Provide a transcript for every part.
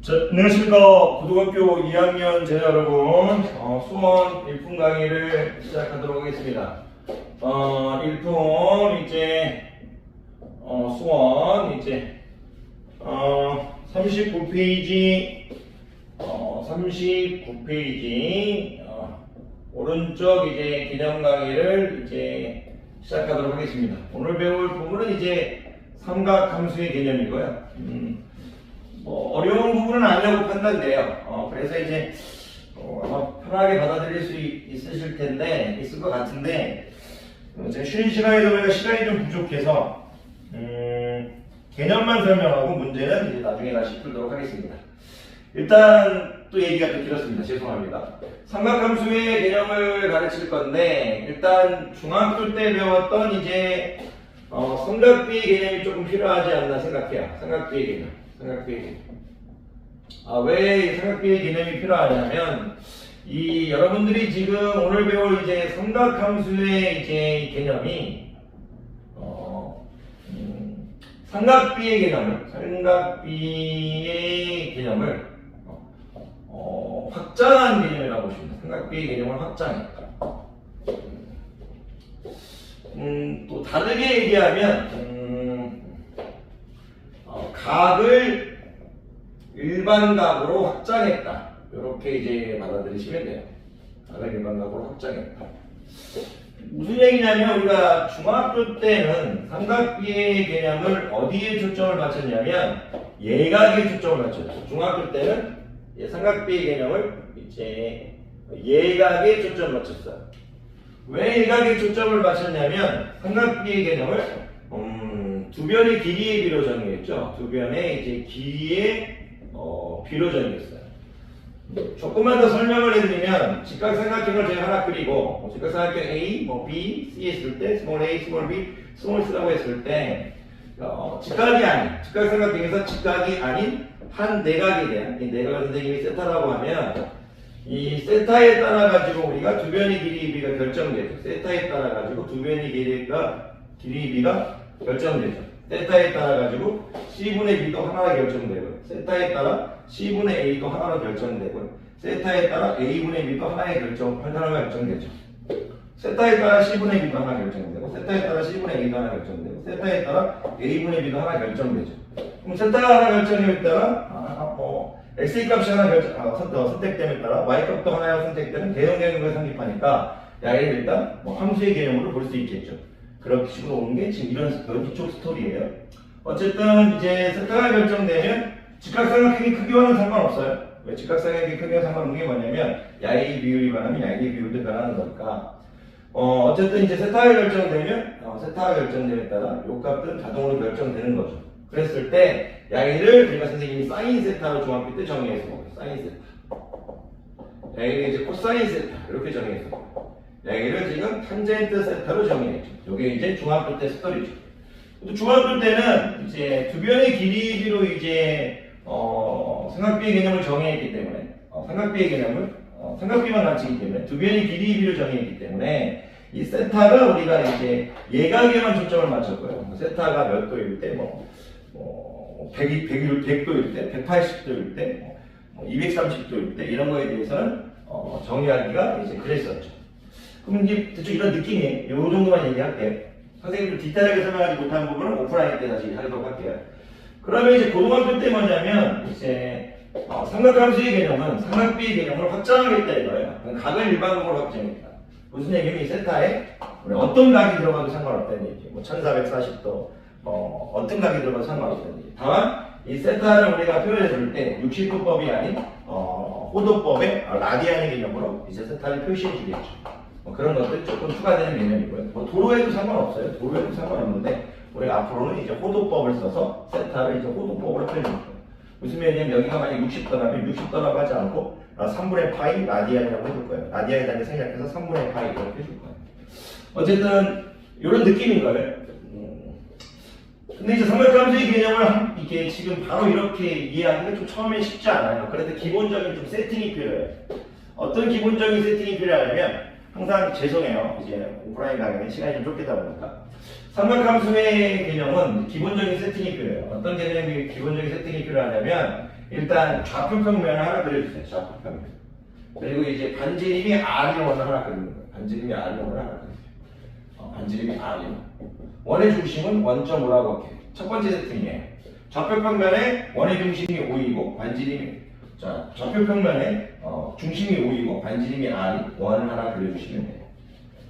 자, 안녕하십니까. 고등학교 2학년 제자 여러분, 수원 1품 강의를 시작하도록 하겠습니다. 1품 수원 39페이지, 39페이지, 오른쪽 개념 강의를 시작하도록 하겠습니다. 오늘 배울 부분은 삼각함수의 개념이고요. 어려운 부분은 아니라고 판단돼요. 그래서 아마 편하게 받아들일 수 있으실 텐데, 있을 것 같은데, 제가 쉬는 시간에도 우리가 시간이 좀 부족해서, 개념만 설명하고 문제는 나중에 다시 풀도록 하겠습니다. 일단, 또 얘기가 좀 길었습니다. 죄송합니다. 삼각함수의 개념을 가르칠 건데, 일단 중학교 때 배웠던 삼각비의 개념이 조금 필요하지 않나 생각해요. 삼각비의 개념. 왜 삼각비의 개념이 필요하냐면, 여러분들이 지금 오늘 배울 삼각함수의 개념이, 삼각비의 개념을, 확장한 개념이라고 보십니다. 삼각비의 개념을 확장했다. 또 다르게 얘기하면, 각을 일반각으로 확장했다. 이렇게 받아들이시면 돼요. 각을 일반각으로 확장했다. 무슨 얘기냐면, 우리가 중학교 때는 삼각비의 개념을 어디에 초점을 맞췄냐면, 예각에 초점을 맞췄죠. 중학교 때는 삼각비의 개념을 예각에 초점을 맞췄어요. 왜 예각에 초점을 맞췄냐면, 삼각비의 개념을 두 변의 길이의 비로 정의했죠. 두 변의 길이의 비로 정의했어요. 조금만 더 설명을 해드리면, 직각삼각형을 제가 하나 그리고, 직각삼각형 A, B, C 했을 때, 스몰 a, 스몰 b, 스몰 c라고 했을 때, 직각이 아닌, 직각삼각형에서 직각이 아닌 한 내각에 대한, 이 내각을 선생님이 세타라고 하면, 이 세타에 따라 가지고 우리가 두 변의 길이의 비가 결정되죠. 세타에 따라 가지고 두 변의 길이의 비가 결정되죠. 세타에 따라 가지고 C분의 B도 하나로 결정되고, 세타에 따라 C분의 A도 하나로 결정되고, 세타에 따라 A분의 B도 하나로 결정되죠. 세타에 따라 C분의 B도 하나 결정되고, 세타에 따라 C분의 A도 하나 결정되고, 세타에 따라 A분의 B도 하나 결정되죠. 그럼 세타가 하나 결정에 따라 X의 값이 하나 선택됨에 따라 Y 값도 하나 선택되는 대형개념을 성립하니까 야를 일단 함수의 개념으로 볼 수 있겠죠. 그런 식으로 오는 게 지금 이런 이쪽 스토리예요. 어쨌든 세타가 결정되면 직각삼각형의 크기와는 상관없어요. 왜 직각삼각형의 크기와 상관없는 게 뭐냐면 야의 비율이 변하면 야의 비율도 변하는 거니까. 어쨌든 세타가 결정됨에 따라 요 값들은 자동으로 결정되는 거죠. 그랬을 때 야이를 우리가 선생님이 사인 세타로 중학교 때 정의해서 사인 세타. 야이를 코사인 세타 이렇게 정의해서. 여기를 지금 탄젠트 세타로 정의했죠. 이게 중학교 때 스토리죠. 중학교 때는 두 변의 길이로 삼각비의 개념을 정의했기 때문에, 삼각비만 가르치기 때문에 두 변의 길이의 비를 정의했기 때문에 이 세타를 우리가 예각에만 초점을 맞췄고요. 세타가 몇 도일 때, 100도일 때, 180도일 때, 230도일 때 이런 거에 대해서는 정의하기가 그랬었죠. 그럼 대충 이런 느낌이에요. 요 정도만 얘기할게요. 선생님들 디테일하게 설명하지 못한 부분은 오프라인 때 다시 하도록 할게요. 그러면 고등학교 때 뭐냐면, 삼각함수의 개념은 삼각비의 개념을 확장하겠다 이거예요. 각을 일반각으로 확장했다. 무슨 얘기냐면 이 세타에 어떤 각이 들어가도 상관없다는 얘기예요. 1440도, 어떤 각이 들어가도 상관없다는 얘기예요. 다만, 이 세타를 우리가 표현해 줄 때 60도법이 아닌, 호도법의 라디안의 개념으로 세타를 표시해 주겠죠. 그런 것들이 조금 추가되는 개념이고요. 도로에도 상관없어요. 도로에도 상관없는데 우리가 앞으로는 호도법을 써서 세타를 호도법으로 표현해 줄 거예요. 무슨 말이냐면 여기가 만약 60도라면 60도라고 하지 않고 3분의 파이 라디안이라고 해줄 거예요. 라디안에 단위 생략해서 3분의 파이 이렇게 해줄 거예요. 어쨌든 이런 느낌인 거예요. 근데 삼각함수의 개념을 이렇게 지금 바로 이렇게 이해하기가 좀 처음에 쉽지 않아요. 그래서 기본적인 좀 세팅이 필요해요. 어떤 기본적인 세팅이 필요하냐면, 항상 죄송해요. 오프라인 강의는 시간이 좀 좁겠다 보니까. 삼각함수의 개념은 기본적인 세팅이 필요해요. 어떤 개념이 기본적인 세팅이 필요하냐면, 일단 좌표 평면을 하나 그려주세요. 좌표 평면. 그리고 이제 반지름이 R이1을 하나 그리는 거예요. 반지름이 R이1을 하나 그리세요. 반지름이 R이1. 원의 중심은 1.5라고 할게요. 첫 번째 세팅이에요. 좌표 평면에 원의 중심이 5이고 반지름이 좌표 평면에 중심이 5이고 반지름이 R이 1을 하나 그려주시면 돼요.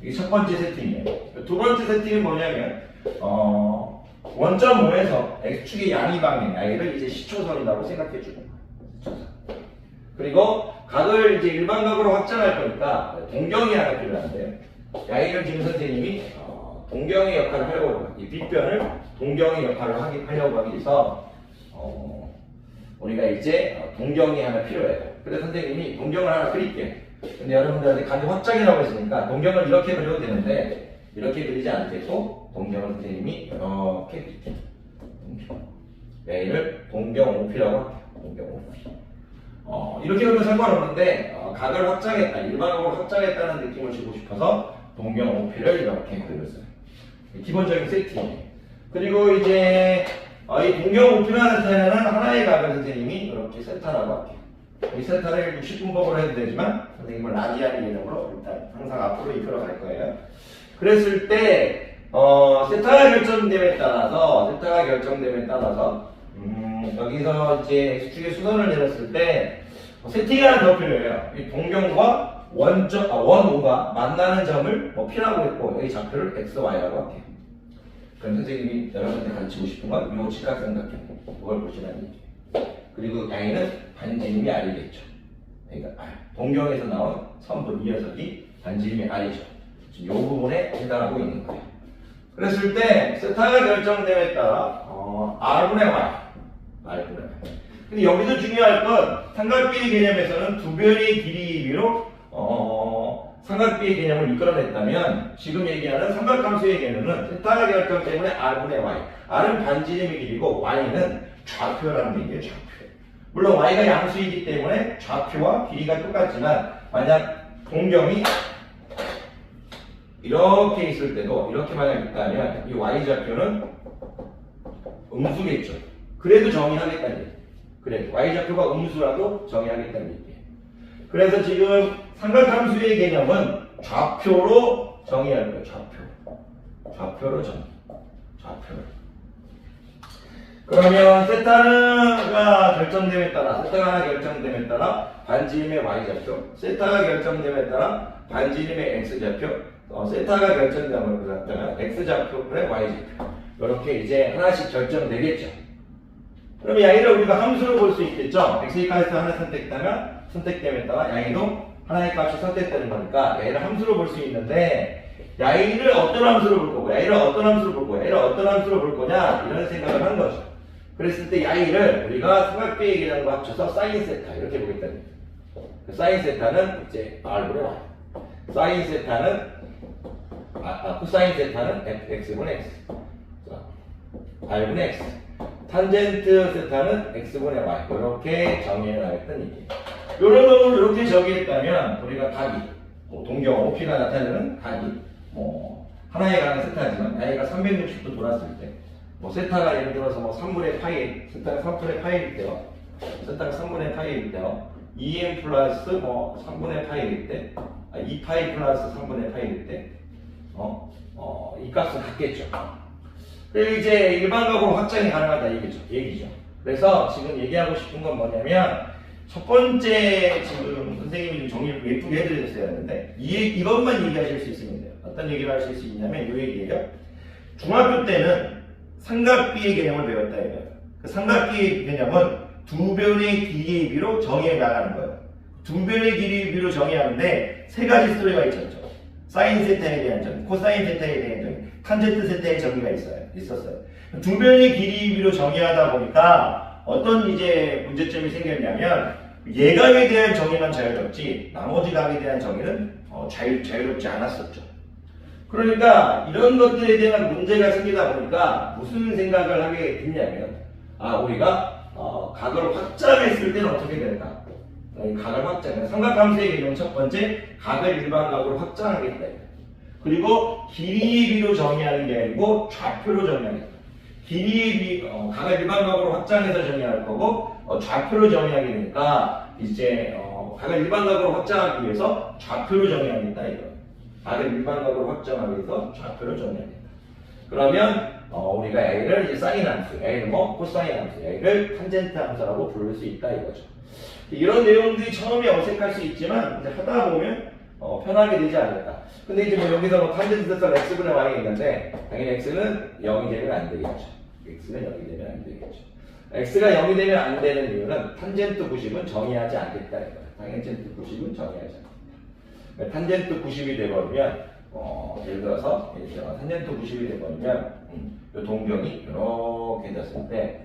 이게 첫 번째 세팅이에요. 두 번째 세팅은 뭐냐면 1.5에서 X축의 양이 방향, Y를 이제 시초선이라고 생각해 주는 거예요. 그리고 각을 이제 일반각으로 확장할 거니까 동경이 하나 필요한데요. Y를 지금 선생님이 동경의 역할을 하려고 합니다. 이 빗변을 동경의 역할을 하려고 하기 위해서 우리가 이제 동경이 하나 필요해요. 그래서 선생님이 동경을 하나 그릴게요. 근데 여러분들한테 각이 확장이라고 했으니까 동경을 이렇게 그려도 되는데 이렇게 그리지 않고 동경을 선생님이 이렇게 그릴게요. A를 동경 OP라고 할게요. 동경 OP. 이렇게 그리면 상관없는데 각을 확장했다, 일반각으로 확장했다는 느낌을 주고 싶어서 동경 OP를 이렇게 그렸어요. 기본적인 세팅이에요. 그리고 이제 이 동경 OP라는 세타는 하나의 각을 선생님이 이렇게 세타라고 할게요. 이 세타를 60분법으로 해도 되지만 선생님은 라디안의 개념으로 일단 항상 앞으로 이끌어 갈 거예요. 그랬을 때 세타가 결정됨에 따라서 여기서 이제 X축의 수선을 내렸을 때 세팅이 하나 더 필요해요. 이 동경과 원O가 만나는 점을 P라고 했고 여기 좌표를 X, Y라고 할게요. 그럼 선생님이 여러분한테 가르치고 싶은 건 이 직각삼각형 그걸 보시라는 얘기예요. 그리고 Y는 반지름이 R이겠죠. 그러니까 동경에서 나온 선분 이 녀석이 반지름이 R이죠. 지금 이 부분에 해당하고 있는 거예요. 그랬을 때 세타가 결정됨에 따라 R분의 Y 근데 여기서 중요할 건 삼각비의 개념에서는 두 변의 길이 비로 삼각비의 개념을 이끌어냈다면 지금 얘기하는 삼각함수의 개념은 세타가 결정 때문에 R분의 Y. R은 반지름의 길이고 Y는 좌표라는 얘기예요. 좌표. 물론 Y가 양수이기 때문에 좌표와 길이가 똑같지만 만약 동경이 이렇게 있을 때도 이렇게 만약 있다면 이 Y좌표는 음수겠죠. 그래도 정의하겠다는 얘기예요. 그래, Y좌표가 음수라도 정의하겠다는 얘기예요. 그래서 지금 삼각함수의 개념은 좌표로 정의할 거예요. 좌표로 정의. 좌표로. 그러면 세타가 결정됨에 따라 반지름의 Y좌표, 세타가 결정됨에 따라 반지름의 X좌표, 세타가 결정되면 X좌표분의 Y좌표. 이렇게 이제 하나씩 결정되겠죠. 그러면 양의를 우리가 함수로 볼 수 있겠죠. X의 값에서 하나 선택됨에 따라 양의도 하나의 값이 선택되는 거니까 양의를 함수로 볼 수 있는데 양의를 어떤 함수로 볼 거고 양의를 어떤 함수로 볼 거냐 이런 생각을 한 거죠. 그랬을 때 양의를 우리가 삼각비의 개념과 합쳐서 사인 세타 이렇게 보겠다는 거예요. 사인 세타는 이제 R분의 Y, 사인 세타는 코사인 세타는 X분의 X, R분의 X, 탄젠트 세타는 X분의 Y 이렇게 정의해 나갔던 얘기예요. 이런 놈을 이렇게 정의했다면 우리가 각이 동경 OP가 나타내는 각이 하나의 각은 세타지만 Y가 360도 돌았을 때 세타가 예를 들어서 3분의 파이, 세타가 3분의 파이일 때요 2n 플러스 3분의 파이일 때 2파이 플러스 3분의 파이일 때 이 값은 같겠죠. 그리고 이제 일반각으로 확장이 가능하다 얘기죠. 그래서 지금 얘기하고 싶은 건 뭐냐면 첫 번째 지금 선생님이 좀 정리를 예쁘게 해드렸어야 하는데 이것만 얘기하실 수 있으면 돼요. 어떤 얘기를 하실 수 있냐면 이 얘기예요. 중학교 때는 삼각비의 개념을 배웠다 이거예요. 그 삼각비의 개념은 두 변의 길이의 비로 정의해 나가는 거예요. 두 변의 길이의 비로 정의하는데 세 가지 스토리가 있었죠. 사인 세타에 대한 정의, 코사인 세타에 대한 정의, 탄젠트 세타의 정의가 있었어요. 두 변의 길이의 비로 정의하다 보니까 어떤 이제 문제점이 생겼냐면 예각에 대한 정의만 자유롭지 나머지 각에 대한 정의는 자유롭지 않았었죠. 그러니까 이런 것들에 대한 문제가 생기다 보니까 무슨 생각을 하게 됐냐면 우리가 각을 확장했을 때는 어떻게 될까? 각을 확장, 삼각함수의 개념 첫 번째 각을 일반각으로 확장하겠다. 그리고 길이의 비로 정의하는 게 아니고 좌표로 정의하겠다. 각을 일반각으로 확장해서 정의할 거고 좌표로 정의하게 되니까 이제 각을 일반각으로 확장하기 위해서 좌표로 정의하겠다 이거. 각을 일반각으로 확장하기 위해서 좌표로 정의하겠다. 그러면 우리가 A를 이제 사인 함수, A는 뭐 코사인 함수, A를 탄젠트 함수라고 부를 수 있다 이거죠. 이런 내용들이 처음에 어색할 수 있지만 이제 하다 보면 편하게 되지 않을까. 근데 이제 뭐 여기서 뭐 탄젠트 대상 x분의 y이 있는데 당연히 x는 0이 되면 안 되겠죠. x는 0이 되면 안 되겠죠. x가 0이 되면 안 되는 이유는 탄젠트 90은 정의하지 않겠다 이거예요. 탄젠트 90은 정의하지 않겠다. 탄젠트 90이 되버리면 예를 들어서 탄젠트 90이 되버리면 이 동경이 이렇게 됐을 때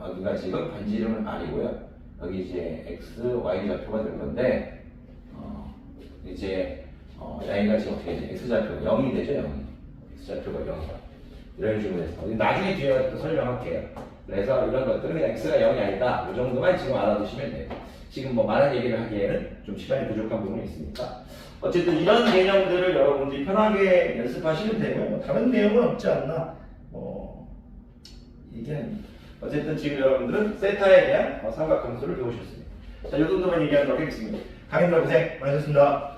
여기가 지금 반지 이름은 R이고요. 여기 이제 x, y 좌표가 될 건데 이제 y가 지금 어떻게 되지? x 좌표가 0이 되죠, 0이. x 좌표가 0이다. 이런 식으로 해서 나중에 뒤에 또 설명할게요. 그래서 이런 것들은 그냥 x가 0이 아니다. 이 정도만 지금 알아두시면 돼요. 지금 뭐 많은 얘기를 하기에는 좀 시간이 부족한 부분이 있으니까. 어쨌든 이런 개념들을 여러분들이 편하게 연습하시면 되고요. 다른 내용은 없지 않나 얘기합니다. 어쨌든 지금 여러분들은 세타에 대한 삼각함수를 배우셨습니다. 자, 이 정도만 얘기하도록 하겠습니다. 강의들 고생 많으셨습니다.